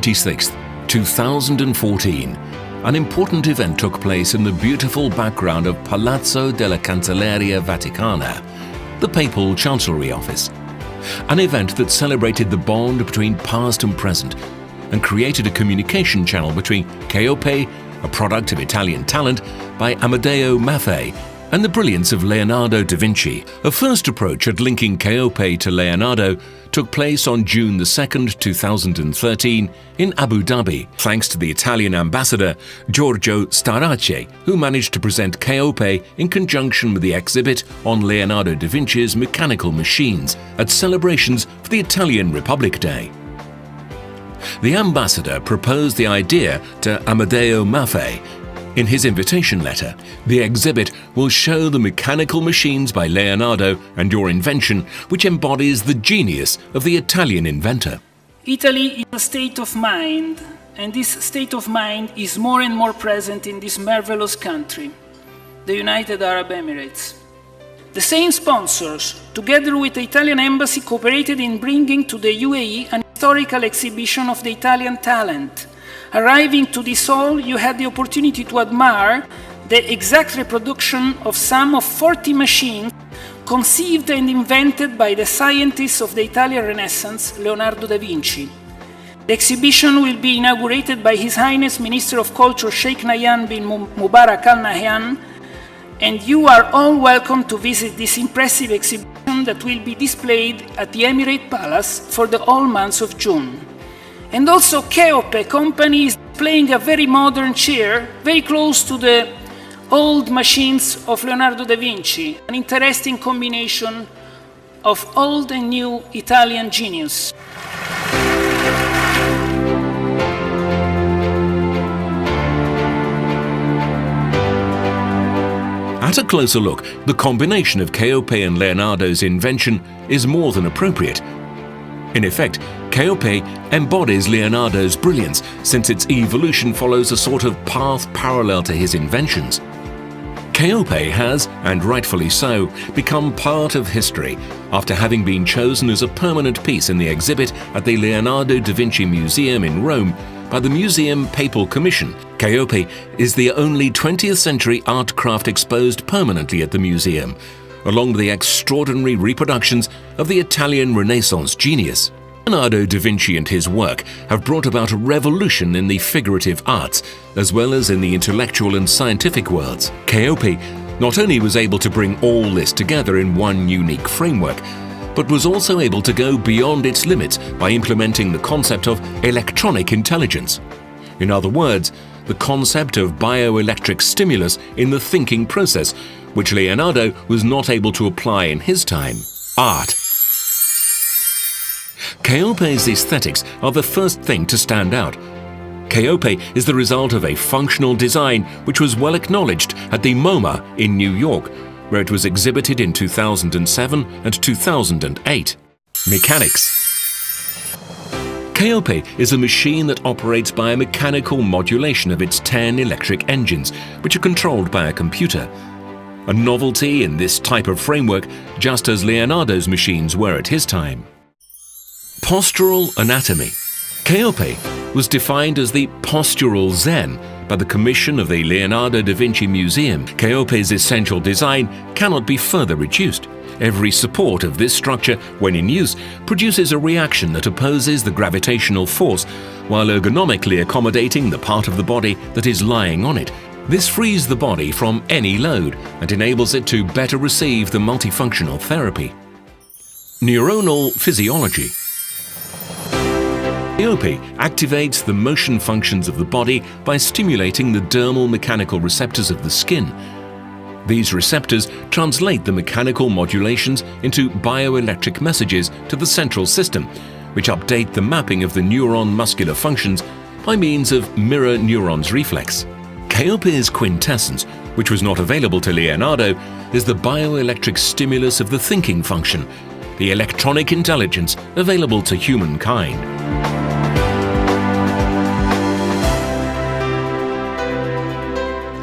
26th, 2014, an important event took place in the beautiful background of Palazzo della Cancelleria Vaticana, the Papal Chancellery Office. An event that celebrated the bond between past and present and created a communication channel between Keope, a product of Italian talent by Amedeo Maffei, and the brilliance of Leonardo da Vinci. A first approach at linking Keope to Leonardo took place on June 2, 2013 in Abu Dhabi, thanks to the Italian ambassador Giorgio Starace, who managed to present Keope in conjunction with the exhibit on Leonardo da Vinci's mechanical machines at celebrations for the Italian Republic Day. The ambassador proposed the idea to Amedeo Maffei. In his invitation letter, the exhibit will show the mechanical machines by Leonardo and your invention, which embodies the genius of the Italian inventor. Italy is a state of mind, and this state of mind is more and more present in this marvelous country, the United Arab Emirates. The same sponsors, together with the Italian embassy, cooperated in bringing to the UAE an historical exhibition of the Italian talent. Arriving to this hall, you had the opportunity to admire the exact reproduction of some of 40 machines conceived and invented by the scientists of the Italian Renaissance, Leonardo da Vinci. The exhibition will be inaugurated by His Highness Minister of Culture Sheikh Nahyan bin Mubarak Al Nahyan, and you are all welcome to visit this impressive exhibition that will be displayed at the Emirate Palace for the whole month of June. And also Keope company is playing a very modern chair, very close to the old machines of Leonardo da Vinci, an interesting combination of old and new Italian genius. At a closer look, the combination of Keope and Leonardo's invention is more than appropriate. In effect, Keope embodies Leonardo's brilliance, since its evolution follows a sort of path parallel to his inventions. Keope has, and rightfully so, become part of history after having been chosen as a permanent piece in the exhibit at the Leonardo da Vinci Museum in Rome by the Museum Papal Commission. Keope is the only 20th century art craft exposed permanently at the museum, along with the extraordinary reproductions of the Italian Renaissance genius. Leonardo da Vinci and his work have brought about a revolution in the figurative arts, as well as in the intellectual and scientific worlds. Keope not only was able to bring all this together in one unique framework, but was also able to go beyond its limits by implementing the concept of electronic intelligence. In other words, the concept of bioelectric stimulus in the thinking process, which Leonardo was not able to apply in his time. Art. Keope's aesthetics are the first thing to stand out. Keope is the result of a functional design which was well acknowledged at the MoMA in New York, where it was exhibited in 2007 and 2008. Mechanics. Keope is a machine that operates by a mechanical modulation of its 10 electric engines, which are controlled by a computer. A novelty in this type of framework, just as Leonardo's machines were at his time. Postural anatomy. Keope was defined as the postural Zen by the commission of the Leonardo da Vinci Museum. Keope's essential design cannot be further reduced. Every support of this structure, when in use, produces a reaction that opposes the gravitational force, while ergonomically accommodating the part of the body that is lying on it. This frees the body from any load and enables it to better receive the multifunctional therapy. Neuronal physiology. Keope activates the motion functions of the body by stimulating the dermal mechanical receptors of the skin. These receptors translate the mechanical modulations into bioelectric messages to the central system, which update the mapping of the neuron muscular functions by means of mirror neurons reflex. Keope's quintessence, which was not available to Leonardo, is the bioelectric stimulus of the thinking function, the electronic intelligence available to humankind.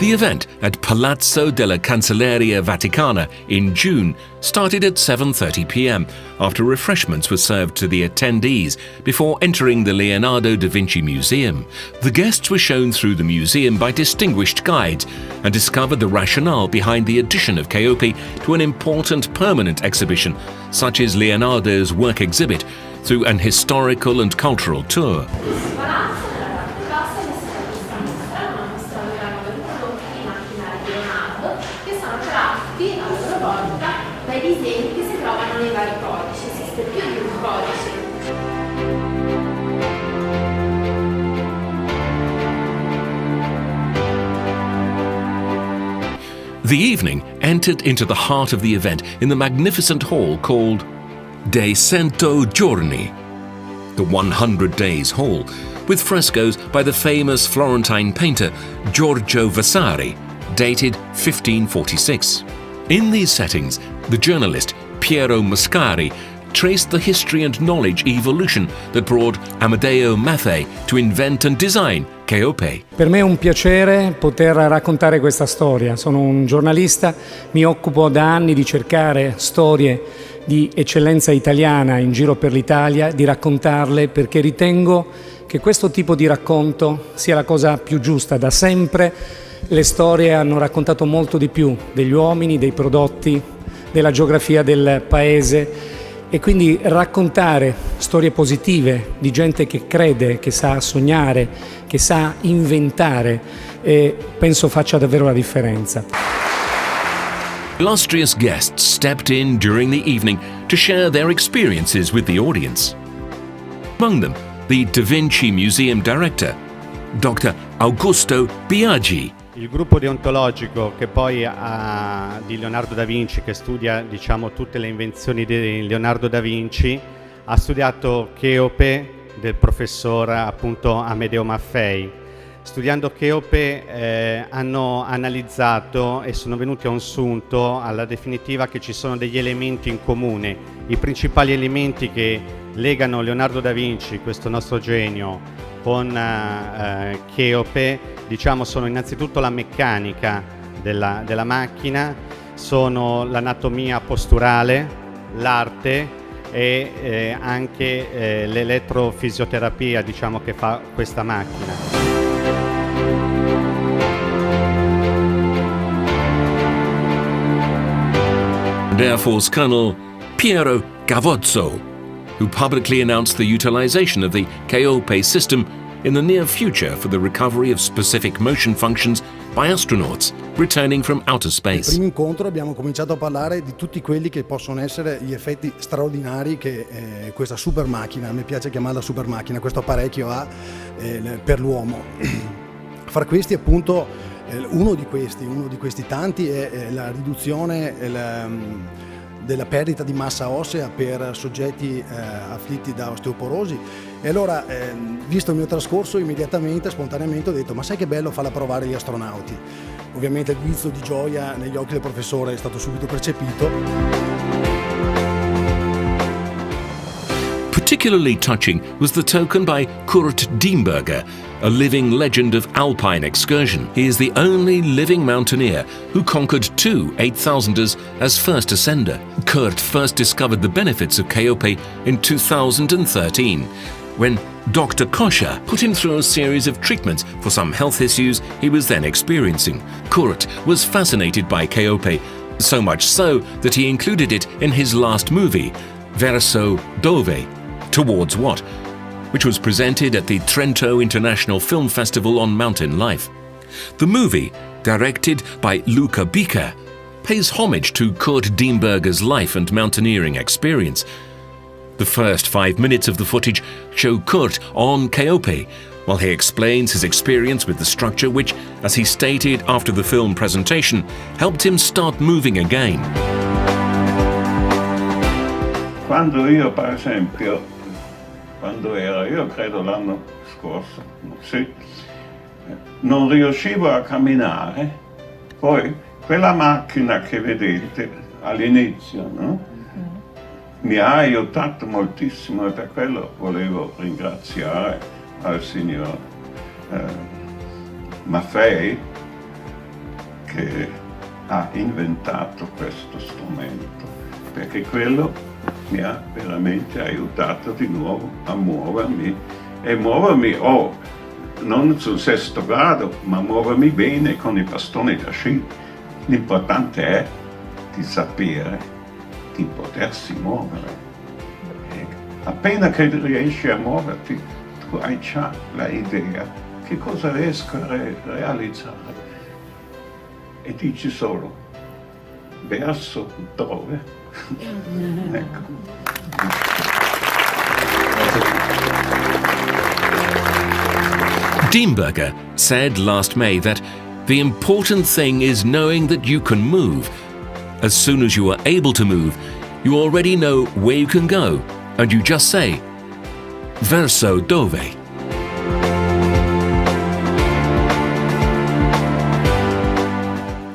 The event at Palazzo della Cancelleria Vaticana in June started at 7:30 p.m. after refreshments were served to the attendees before entering the Leonardo da Vinci Museum. The guests were shown through the museum by distinguished guides and discovered the rationale behind the addition of Keope to an important permanent exhibition, such as Leonardo's work exhibit, through an historical and cultural tour. The evening entered into the heart of the event in the magnificent hall called Dei 100 Giorni, the 100 Days Hall, with frescoes by the famous Florentine painter Giorgio Vasari, dated 1546. In these settings, the journalist Piero Mascari traced the history and knowledge evolution that brought Amedeo Maffei to invent and design Keope. Per me è un piacere poter raccontare questa storia. Sono un giornalista, mi occupo da anni di cercare storie di eccellenza italiana in giro per l'Italia, di raccontarle perché ritengo che questo tipo di racconto sia la cosa più giusta. Da sempre le storie hanno raccontato molto di più degli uomini, dei prodotti, della geografia del paese. E quindi raccontare storie positive di gente che crede, che sa sognare, che sa inventare, penso faccia davvero la differenza. Illustrious guests stepped in during the evening to share their experiences with the audience. Among them, the Da Vinci Museum Director, Dr. Augusto Biagi. Il gruppo deontologico che poi di Leonardo da Vinci, che studia tutte le invenzioni di Leonardo da Vinci, ha studiato Keope del professor appunto Amedeo Maffei. Studiando Keope hanno analizzato e sono venuti a un sunto alla definitiva che ci sono degli elementi in comune. I principali elementi che legano Leonardo da Vinci, questo nostro genio, con Keope sono innanzitutto la meccanica della macchina, sono l'anatomia posturale, l'arte e anche l'elettrofisioterapia che fa questa macchina. Air Force Colonel Piero Gavozzo, who publicly announced the utilization of the Keope system in the near future for the recovery of specific motion functions by astronauts returning from outer space. Al primo incontro abbiamo cominciato a parlare di tutti quelli che possono essere gli effetti straordinari che questa super macchina, mi piace chiamarla super macchina, questo apparecchio ha per l'uomo. Fra questi appunto uno di questi tanti è la riduzione della perdita di massa ossea per soggetti afflitti da osteoporosi. E allora, visto il mio trascorso, immediatamente, spontaneamente ho detto: ma sai che bello farla provare gli astronauti? Ovviamente il guizzo di gioia negli occhi del professore è stato subito percepito. Particularly touching was the token by Kurt Diemberger, a living legend of alpine excursion. He is the only living mountaineer who conquered 2 8,000ers as first ascender. Kurt first discovered the benefits of Keope in 2013, when Dr. Kosha put him through a series of treatments for some health issues he was then experiencing. Kurt was fascinated by Keope, so much so that he included it in his last movie, Verso Dove, Towards What, which was presented at the Trento International Film Festival on Mountain Life. The movie, directed by Luca Bica, pays homage to Kurt Diemberger's life and mountaineering experience. The first 5 minutes of the footage show Kurt on Keope, while he explains his experience with the structure which, as he stated after the film presentation, helped him start moving again. Quando io, per esempio, io credo l'anno scorso, sì, non riuscivo a camminare, poi quella macchina che vedete all'inizio, no? Mi ha aiutato moltissimo e per quello volevo ringraziare al signor Maffei che ha inventato questo strumento, perché quello mi ha veramente aiutato di nuovo a muovermi e muovermi non sul sesto grado, ma muovermi bene con i bastoni da sci. L'importante è di sapere di potersi muovere. E appena che riesci a muoverti, tu hai già l'idea che cosa riesco a realizzare e dici solo verso dove. Ecco. Diemberger said last May that the important thing is knowing that you can move. As soon as you are able to move, you already know where you can go, and you just say, verso dove?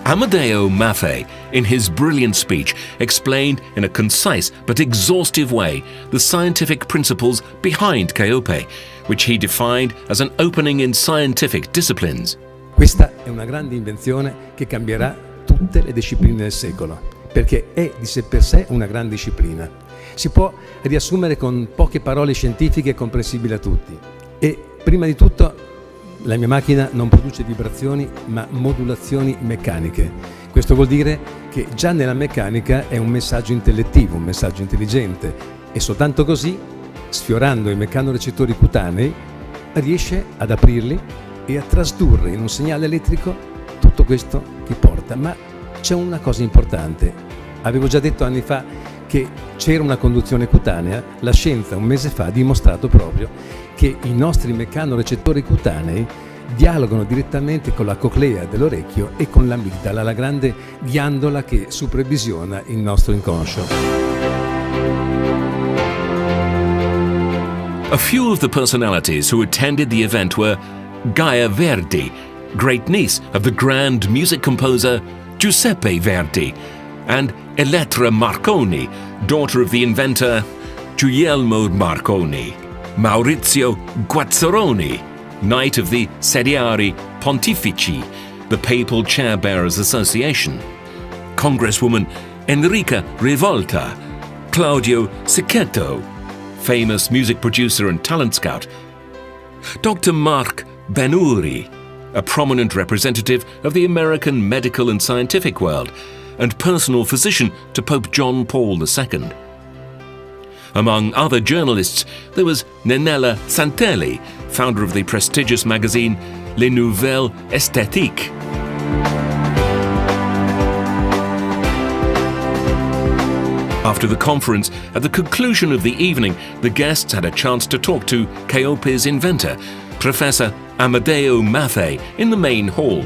Amedeo Maffei, in his brilliant speech, explained in a concise but exhaustive way the scientific principles behind Keope, which he defined as an opening in scientific disciplines. Questa è una grande invenzione che cambierà tutte le discipline del secolo, perché è di sé per sé una gran disciplina. Si può riassumere con poche parole scientifiche comprensibili a tutti. E prima di tutto, la mia macchina non produce vibrazioni ma modulazioni meccaniche. Questo vuol dire che già nella meccanica è un messaggio intellettivo, un messaggio intelligente, e soltanto così, sfiorando i mecanorecettori cutanei, riesce ad aprirli e a trasdurre in un segnale elettrico tutto questo che porta. Ma c'è una cosa importante. Avevo già detto anni fa che c'era una conduzione cutanea. La scienza un mese fa ha dimostrato proprio che i nostri mecanorecettori cutanei dialogano direttamente con la coclea dell'orecchio e con l'amigdala, la grande ghiandola che supervisiona il nostro inconscio. A few of the personalities who attended the event were Gaia Verdi, great niece of the grand music composer Giuseppe Verdi, and Elettra Marconi, daughter of the inventor Guglielmo Marconi, Maurizio Guazzaroni, Knight of the Sediari Pontifici, the Papal Chair-Bearers Association, Congresswoman Enrica Rivolta, Claudio Sicchetto, famous music producer and talent scout, Dr. Mark Benuri, a prominent representative of the American medical and scientific world, and personal physician to Pope John Paul II. Among other journalists, there was Nenella Santelli, founder of the prestigious magazine Les Nouvelles Esthétiques. After the conference, at the conclusion of the evening, the guests had a chance to talk to Keope's inventor, Professor Amedeo Maffei, in the main hall,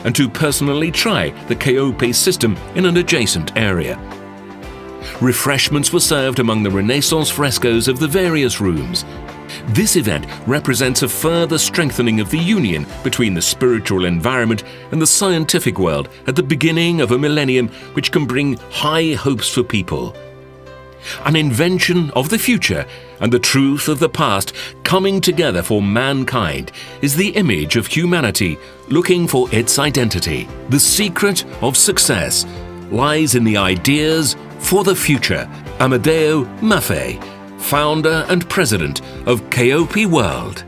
and to personally try the Keope system in an adjacent area. Refreshments were served among the Renaissance frescoes of the various rooms. This event represents a further strengthening of the union between the spiritual environment and the scientific world at the beginning of a millennium which can bring high hopes for people. An invention of the future and the truth of the past coming together for mankind is the image of humanity looking for its identity. The secret of success lies in the ideas for the future. Amedeo Maffei, founder and president of Keope World.